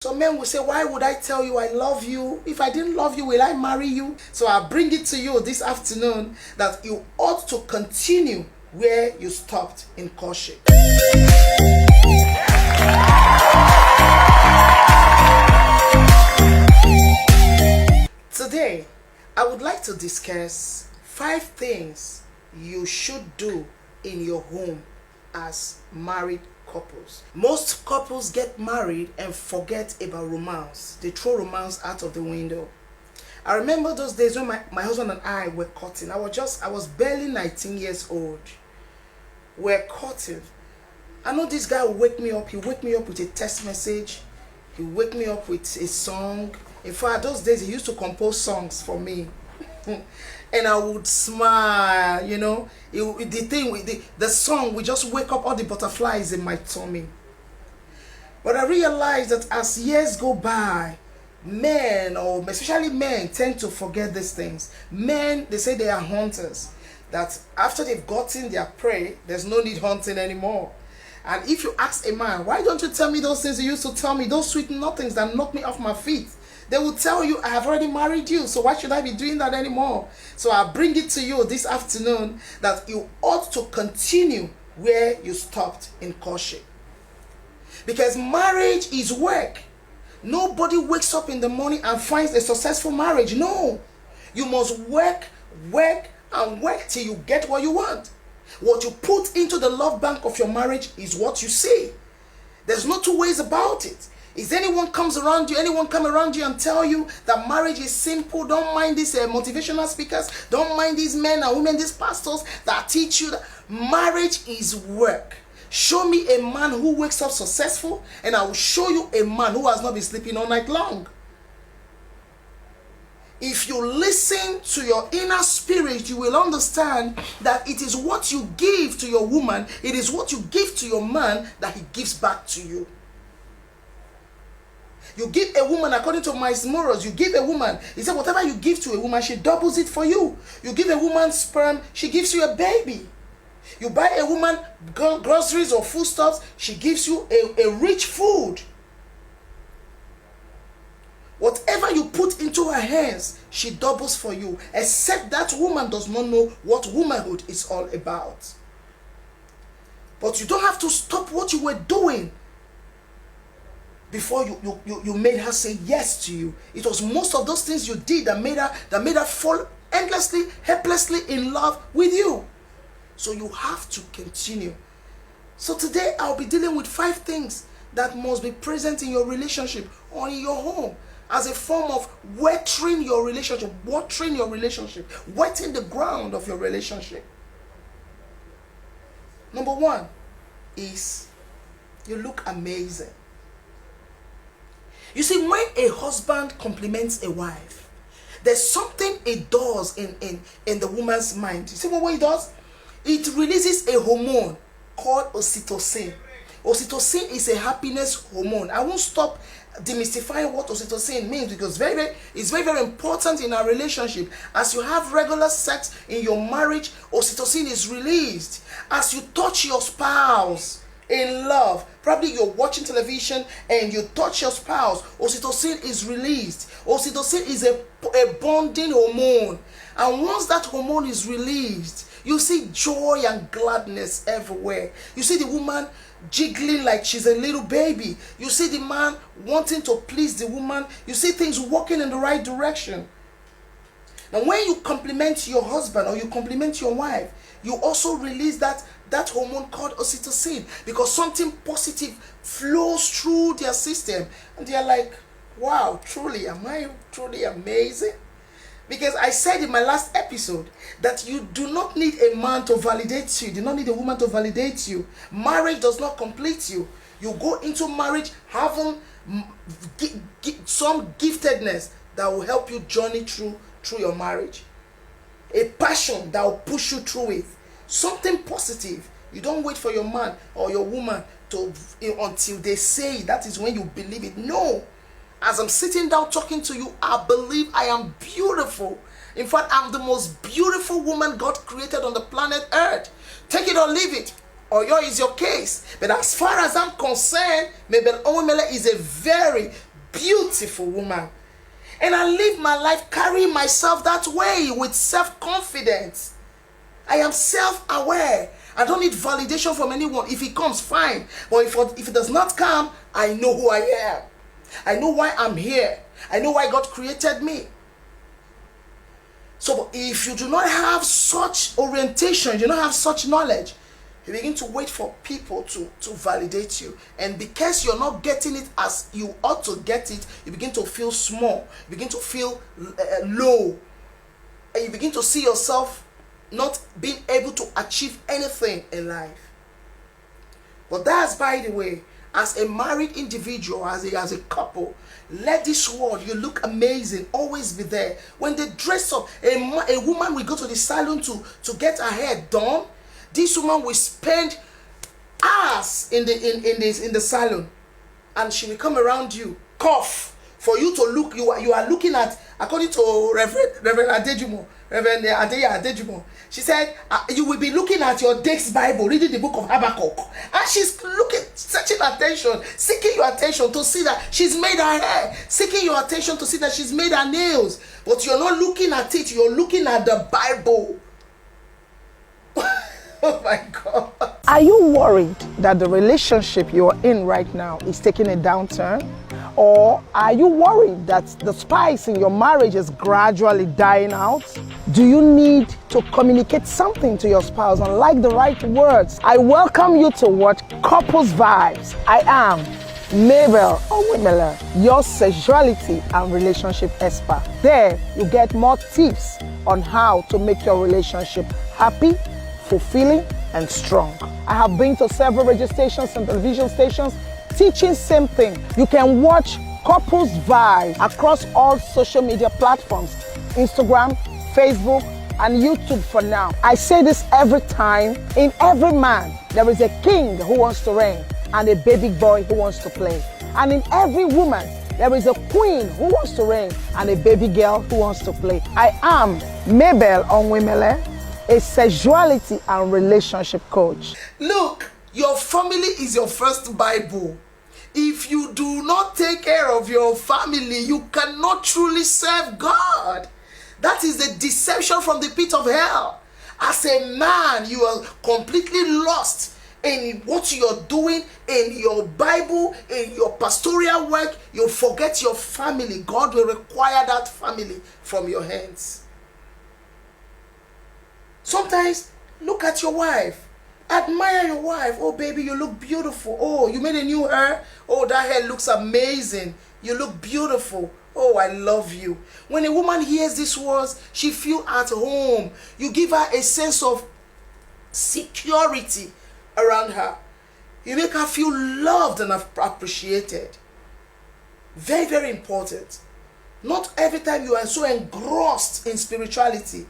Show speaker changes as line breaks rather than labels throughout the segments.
Some men will say, why would I tell you I love you? If I didn't love you, will I marry you? So I bring it to you this afternoon that you ought to continue where you stopped in courtship. Today, I would like to discuss 5 things you should do in your home as married couples. Most couples get married and forget about romance. They throw romance out of the window. I remember those days when my husband and I were courting. I was barely 19 years old. We're courting. I know this guy will wake me up. He'll wake me up with a text message. He'll wake me up with a song. In fact, those days he used to compose songs for me. And I would smile, you know. The song would just wake up all the butterflies in my tummy. But I realized that as years go by, men, or especially men, tend to forget these things. Men, they say they are hunters. That after they've gotten their prey, there's no need hunting anymore. And if you ask a man, why don't you tell me those things you used to tell me, those sweet nothings that knock me off my feet? They will tell you, I have already married you, so why should I be doing that anymore? So I bring it to you this afternoon that you ought to continue where you stopped in courtship. Because marriage is work. Nobody wakes up in the morning and finds a successful marriage. No. You must work, and work till you get what you want. What you put into the love bank of your marriage is what you see. There's no two ways about it. If anyone come around you and tell you that marriage is simple, don't mind these motivational speakers, don't mind these men and women, these pastors that teach you that marriage is work. Show me a man who wakes up successful, and I will show you a man who has not been sleeping all night long. If you listen to your inner spirit, you will understand that it is what you give to your woman, it is what you give to your man that he gives back to you. You give a woman, according to Miles Morris, you give a woman, he said whatever you give to a woman, she doubles it for you. You give a woman sperm, she gives you a baby. You buy a woman groceries or foodstuffs, she gives you a rich food. Whatever you put into her hands, she doubles for you, except that woman does not know what womanhood is all about. But you don't have to stop what you were doing before you made her say yes to you. It was most of those things you did that made her fall endlessly, helplessly in love with you. So you have to continue. So today I'll be dealing with 5 things that must be present in your relationship or in your home as a form of watering your relationship, wetting the ground of your relationship. Number 1 is you look amazing. You see, when a husband compliments a wife, there's something it does in the woman's mind. You see what it does? It releases a hormone called oxytocin. Oxytocin is a happiness hormone. I won't stop demystifying what oxytocin means because it's very, very important in our relationship. As you have regular sex in your marriage, oxytocin is released. As you touch your spouse in love, probably you're watching television and you touch your spouse, oxytocin is released. Oxytocin is a bonding hormone, and once that hormone is released, you see joy and gladness everywhere. You see the woman jiggling like she's a little baby. You see the man wanting to please the woman. You see things working in the right direction. Now when you compliment your husband or you compliment your wife, you also release that hormone called oxytocin, because something positive flows through their system and they're like, wow, truly, am I truly amazing? Because I said in my last episode that you do not need a man to validate you. You do not need a woman to validate you. Marriage does not complete you. You go into marriage having some giftedness that will help you journey through your marriage. A passion that will push you through it. Something positive. You don't wait for your man or your woman until they say it. That is when you believe it. No. As I'm sitting down talking to you, I believe I am beautiful. In fact, I'm the most beautiful woman God created on the planet Earth. Take it or leave it. Oyo is your case. But as far as I'm concerned, Mabel is a very beautiful woman. And I live my life carrying myself that way with self-confidence. I am self-aware. I don't need validation from anyone. If it comes, fine. But if it does not come, I know who I am. I know why I'm here. I know why God created me. So if you do not have such orientation, you don't have such knowledge, you begin to wait for people to validate you. And because you're not getting it as you ought to get it, you begin to feel small. You begin to feel low. And you begin to see yourself not being able to achieve anything in life. But that's, by the way, as a married individual, as a couple, let this world, you look amazing, always be there. When they dress up, a woman will go to the salon to get her hair done. This woman will spend hours in the salon, and she will come around you, cough, for you to look. You are looking at, according to Reverend Adejumo. She said, you will be looking at your desk Bible, reading the book of Habakkuk. And she's looking, searching attention, seeking your attention to see that she's made her hair, seeking your attention to see that she's made her nails. But you're not looking at it, you're looking at the Bible. Oh my God. Are you worried that the relationship you're in right now is taking a downturn? Or are you worried that the spice in your marriage is gradually dying out? Do you need to communicate something to your spouse and like the right words? I welcome you to watch Couples Vibes. I am Mabel your sexuality and relationship expert. There, you get more tips on how to make your relationship happy, fulfilling, and strong. I have been to several radio stations and television stations teaching same thing. You can watch Couples Vibe across all social media platforms, Instagram, Facebook, and YouTube for now. I say this every time. In every man, there is a king who wants to reign and a baby boy who wants to play. And in every woman, there is a queen who wants to reign and a baby girl who wants to play. I am Mabel Onwimele, a sexuality and relationship coach. Look, your family is your first Bible. If you do not take care of your family, you cannot truly serve God. That is the deception from the pit of hell. As a man, you are completely lost in what you're doing, in your Bible, in your pastoral work. You forget your family. God will require that family from your hands. Sometimes, look at your wife. Admire your wife. Oh, baby, you look beautiful. Oh, you made a new hair. Oh, that hair looks amazing. You look beautiful. Oh, I love you. When a woman hears these words, she feels at home. You give her a sense of security around her. You make her feel loved and appreciated. Very, very important. Not every time you are so engrossed in spirituality.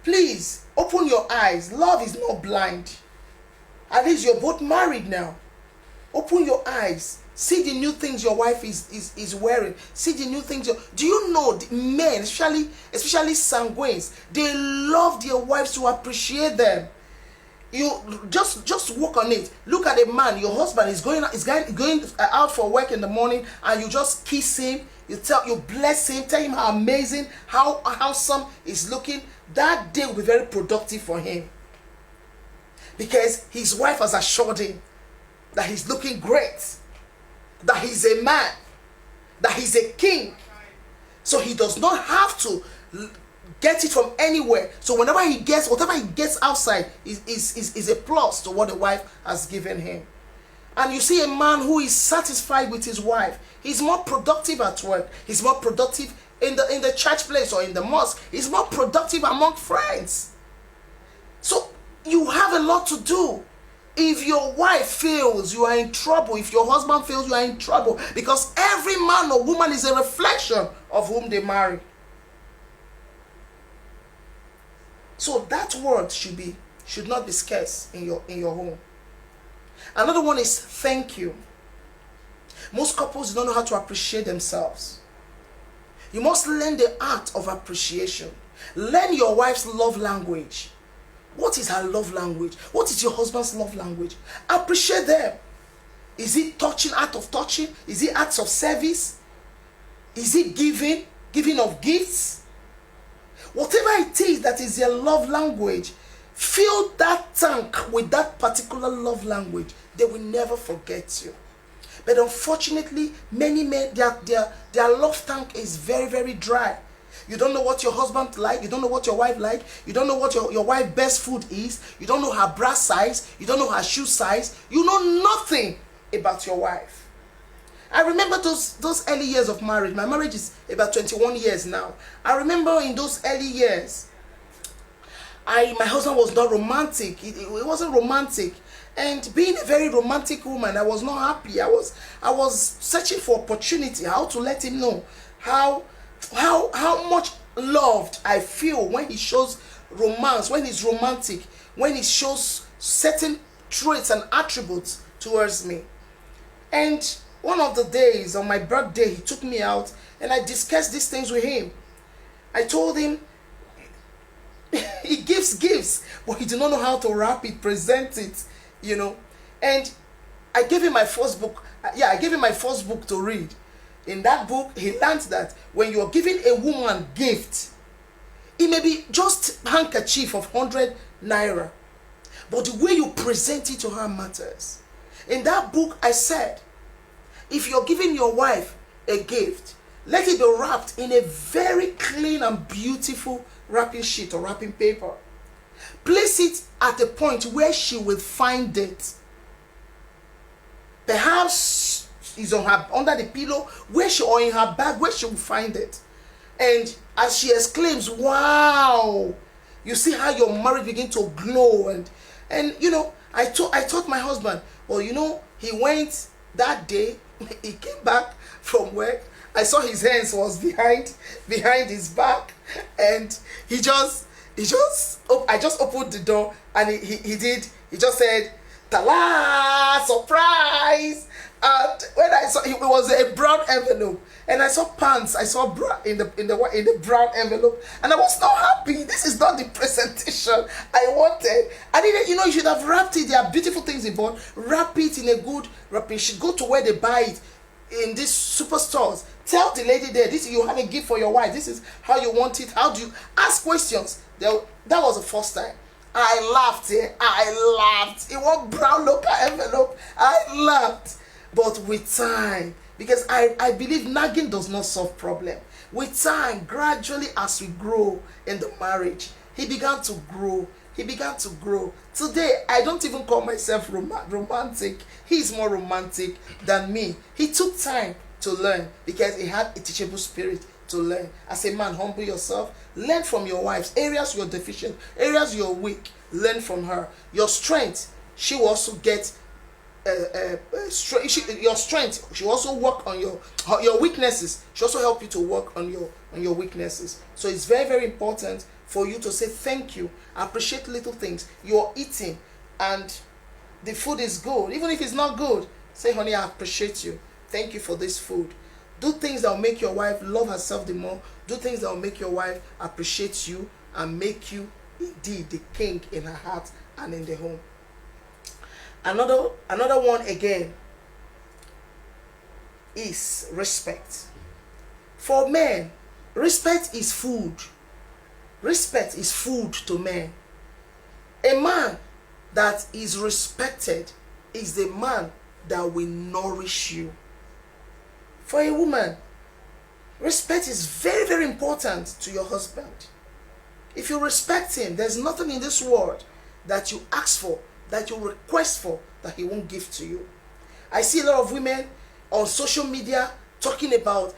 Please, open your eyes. Love is not blind. At least you're both married now. Open your eyes. See the new things your wife is wearing. See the new things. Do you know men, especially sanguines, they love their wives to appreciate them. You just work on it. Look at a man. Your husband is going out for work in the morning, and you just kiss him. You bless him. Tell him how amazing, how handsome he's looking. That day will be very productive for him, because his wife has assured him that he's looking great, that he's a man, that he's a king. So he does not have to get it from anywhere. So whatever he gets outside is a plus to what the wife has given him. And you see a man who is satisfied with his wife, he's more productive at work. He's more productive in the church place or in the mosque. He's more productive among friends. So you have a lot to do. If your wife fails, you are in trouble. If your husband fails, you are in trouble. Because every man or woman is a reflection of whom they marry. So that word should not be scarce in your home. Another one is thank you. Most couples don't know how to appreciate themselves. You must learn the art of appreciation. Learn your wife's love language. What is her love language? What is your husband's love language? Appreciate them. Is it touching, act of touching? Is it acts of service? Is it giving? Giving of gifts? Whatever it is that is your love language, fill that tank with that particular love language. They will never forget you. But unfortunately, many men, their love tank is very, very dry. You don't know what your husband like. You don't know what your wife like. You don't know what your wife's best food is. You don't know her bra size. You don't know her shoe size. You know nothing about your wife. I remember those early years of marriage. My marriage is about 21 years now. I remember in those early years, my husband was not romantic. It wasn't romantic. And being a very romantic woman, I was not happy. I was searching for opportunity, how to let him know how much loved I feel when he shows romance, when he's romantic, when he shows certain traits and attributes towards me. And one of the days on my birthday, he took me out and I discussed these things with him. I told him he gives gifts, but he did not know how to wrap it, present it, you know. And I gave him my first book. I gave him my first book to read. In that book, he learned that when you are giving a woman gift, it may be just handkerchief of 100 naira, but the way you present it to her matters. In that book, I said, if you're giving your wife a gift, let it be wrapped in a very clean and beautiful wrapping sheet or wrapping paper. Place it at a point where she will find it. Perhaps it's on her, under the pillow, where she, or in her bag, where she will find it. And as she exclaims, "Wow!" you see how your marriage begin to glow. And you know, I told my husband, well, you know, he went that day. He came back from work. I saw his hands was behind his back, and I just opened the door, and he just said, "Ta-la! Surprise!" And when I saw it was a brown envelope, and I saw pants, I saw bra in the brown envelope, and I was not happy. This is not the presentation I wanted. I didn't, you should have wrapped it. There are beautiful things involved. Wrap it in a good wrapping sheet. Go to where they buy it in these superstores. Tell the lady there, this, you have a gift for your wife. This is how you want it. How do you ask questions? That was the first time. I laughed. I laughed. It was brown local envelope. I laughed. But with time, because I believe nagging does not solve problem. With time, gradually as we grow in the marriage, he began to grow. Today, I don't even call myself romantic. He's more romantic than me. He took time to learn because he had a teachable spirit to learn. As a man, humble yourself. Learn from your wives. Areas you're deficient, areas you're weak, learn from her. Your strength, she will also get your strength. She will also work on your weaknesses. She also help you to work on your weaknesses. So it's very, very important for you to say thank you. Appreciate little things. You're eating and the food is good. Even if it's not good, say, honey, I appreciate you. Thank you for this food. Do things that will make your wife love herself the more. Do things that will make your wife appreciate you and make you indeed the king in her heart and in the home. Another one again is respect. For men, respect is food. Respect is food to men. A man that is respected is the man that will nourish you. For a woman, respect is very, very important to your husband. If you respect him, there's nothing in this world that you ask for, that you request for, that he won't give to you. I see a lot of women on social media talking about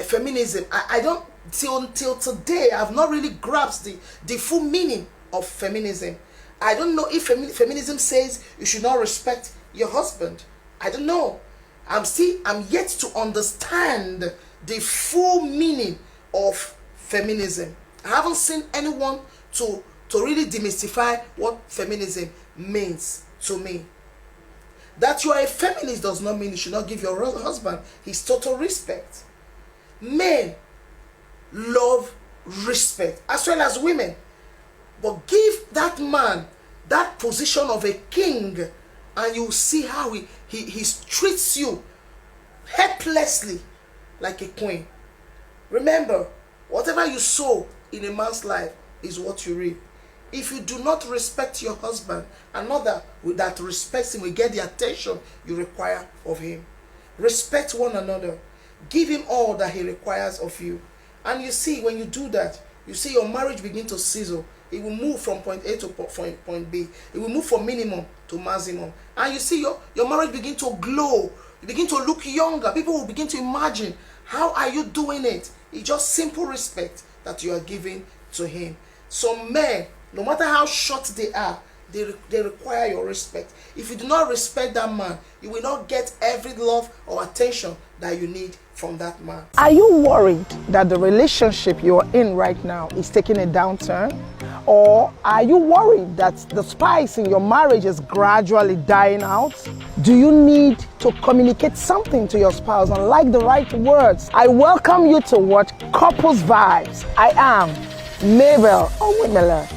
feminism. I don't, till today, I've not really grasped the full meaning of feminism. I don't know if feminism says you should not respect your husband. I don't know. I'm yet to understand the full meaning of feminism. I haven't seen anyone to really demystify what feminism means to me. That you are a feminist does not mean you should not give your husband his total respect. Men love respect as well as women. But give that man that position of a king, and you see how he treats you helplessly like a queen. Remember, whatever you sow in a man's life is what you reap. If you do not respect your husband, another that respects him will get the attention you require of him. Respect one another. Give him all that he requires of you. And you see, when you do that, you see your marriage begin to sizzle. It will move from point A to point B. It will move from minimum to maximum. And you see your marriage begin to glow. You begin to look younger. People will begin to imagine, how are you doing it? It's just simple respect that you are giving to him. Some men, no matter how short they are, they require your respect. If you do not respect that man, you will not get every love or attention that you need from that man. Are you worried that the relationship you are in right now is taking a downturn? Or are you worried that the spice in your marriage is gradually dying out? Do you need to communicate something to your spouse and like the right words? I welcome you to watch Couples Vibes. I am Mabel,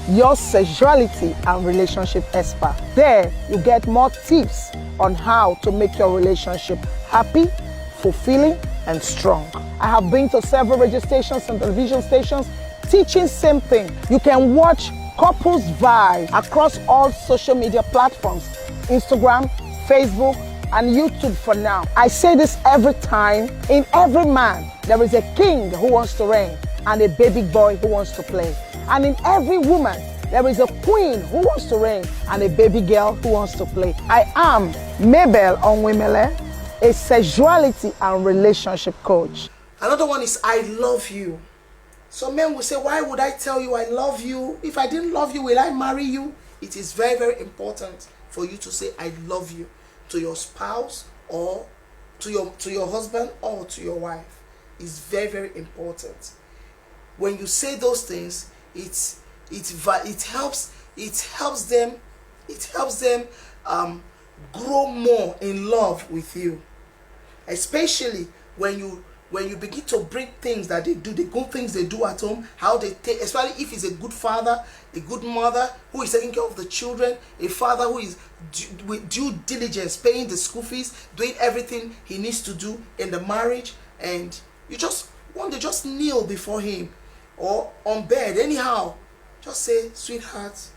your sexuality and relationship expert. There, you get more tips on how to make your relationship happy, fulfilling, and strong. I have been to several radio stations and television stations teaching same thing. You can watch Couples Vibes across all social media platforms, Instagram, Facebook, and YouTube for now. I say this every time. In every man, there is a king who wants to reign and a baby boy who wants to play. And in every woman, there is a queen who wants to reign and a baby girl who wants to play. I am Mabel Onwimele, a sexuality and relationship coach. Another one is I love you. Some men will say, why would I tell you I love you? If I didn't love you, will I marry you? It is very, very important for you to say I love you to your spouse or to your husband or to your wife. It's very, very important. When you say those things, it helps them grow more in love with you, especially when you begin to bring things that they do, the good things they do at home, how they take, especially if he's a good father, a good mother who is taking care of the children, a father who is with due diligence paying the school fees, doing everything he needs to do in the marriage, and you just want to just kneel before him or on bed anyhow, just say, sweetheart,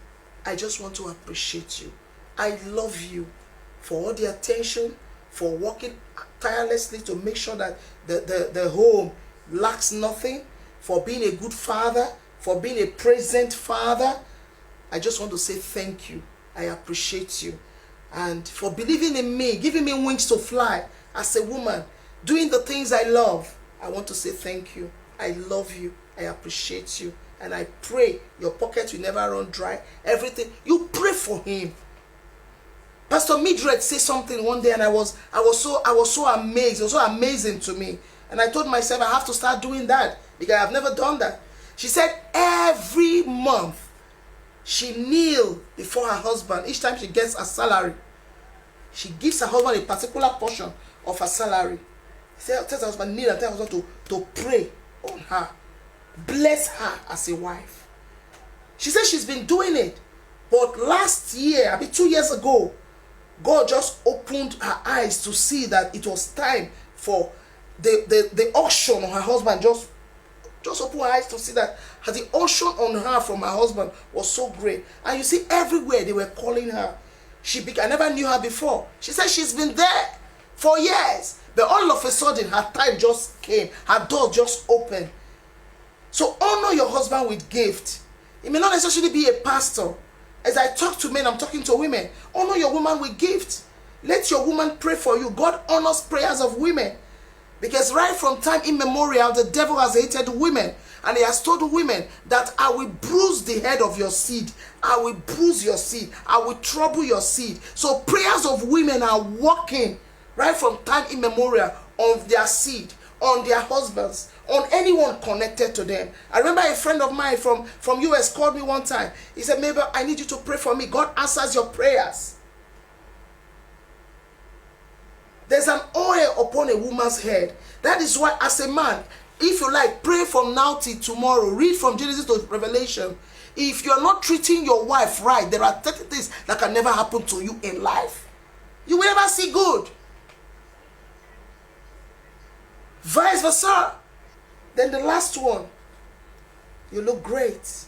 I just want to appreciate you. I love you for all the attention, for working tirelessly to make sure that the home lacks nothing, for being a good father, for being a present father. I just want to say thank you. I appreciate you. And for believing in me, giving me wings to fly as a woman, doing the things I love. I want to say thank you. I love you. I appreciate you. And I pray your pocket will never run dry. Everything. You pray for him. Pastor Mildred said something one day, and I was so amazed. It was so amazing to me. And I told myself I have to start doing that because I've never done that. She said every month she kneels before her husband. Each time she gets a salary, she gives her husband a particular portion of her salary. She tells her husband, kneel and tell her husband to pray on her. Bless her as a wife. She said she's been doing it. But last year, I mean 2 years ago, God just opened her eyes to see that it was time for the auction on her husband. Just opened her eyes to see that the auction on her from her husband was so great. And you see, everywhere they were calling her. I never knew her before. She said she's been there for years. But all of a sudden, her time just came. Her door just opened. So honor your husband with gift. It may not necessarily be a pastor. As I talk to men, I'm talking to women. Honor your woman with gift. Let your woman pray for you. God honors prayers of women. Because right from time immemorial, the devil has hated women. And he has told women that I will bruise the head of your seed. I will bruise your seed. I will trouble your seed. So prayers of women are working right from time immemorial on their seed, on their husbands, on anyone connected to them. I remember a friend of mine from US called me one time. He said, Mabel, I need you to pray for me. God answers your prayers. There's an oil upon a woman's head. That is why as a man, if you like, pray from now till tomorrow. Read from Genesis to Revelation. If you're not treating your wife right, there are 30 things that can never happen to you in life. You will never see good. Vice versa. Then the last one, you look great.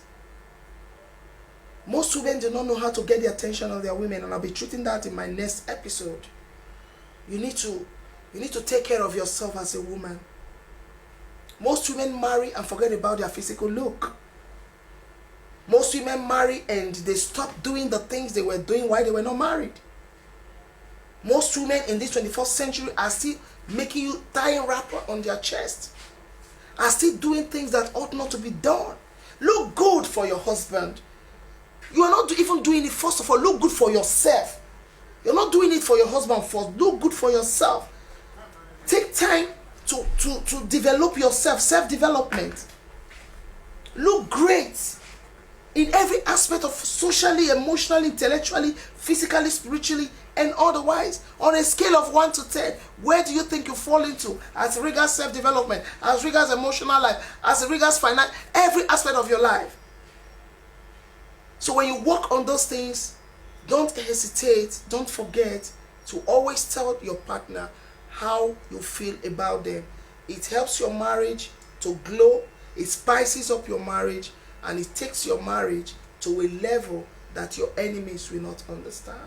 Most women do not know how to get the attention of their women, and I'll be treating that in my next episode. You need to take care of yourself as a woman. Most women marry and forget about their physical look. Most women marry and they stop doing the things they were doing while they were not married. Most women in this 21st century are still making you tying wrapper on their chest, are still doing things that ought not to be done. Look good for your husband. You are not even doing it. First of all, look good for yourself. You're not doing it for your husband first. Look good for yourself. Take time to develop yourself, self-development. Look great in every aspect of socially, emotionally, intellectually, physically, spiritually, and otherwise. On a scale of 1 to 10, where do you think you fall into as regards self-development, as regards emotional life, as regards finance, every aspect of your life? So when you work on those things, don't hesitate, don't forget to always tell your partner how you feel about them. It helps your marriage to glow, it spices up your marriage, and it takes your marriage to a level that your enemies will not understand.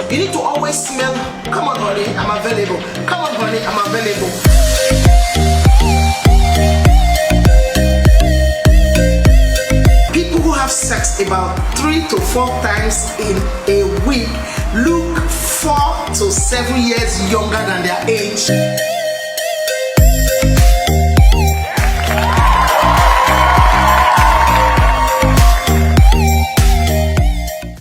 You need to always smell, come on honey, I'm available. Come on honey, I'm available. Sex about 3 to 4 times in a week look 4 to 7 years younger than their age.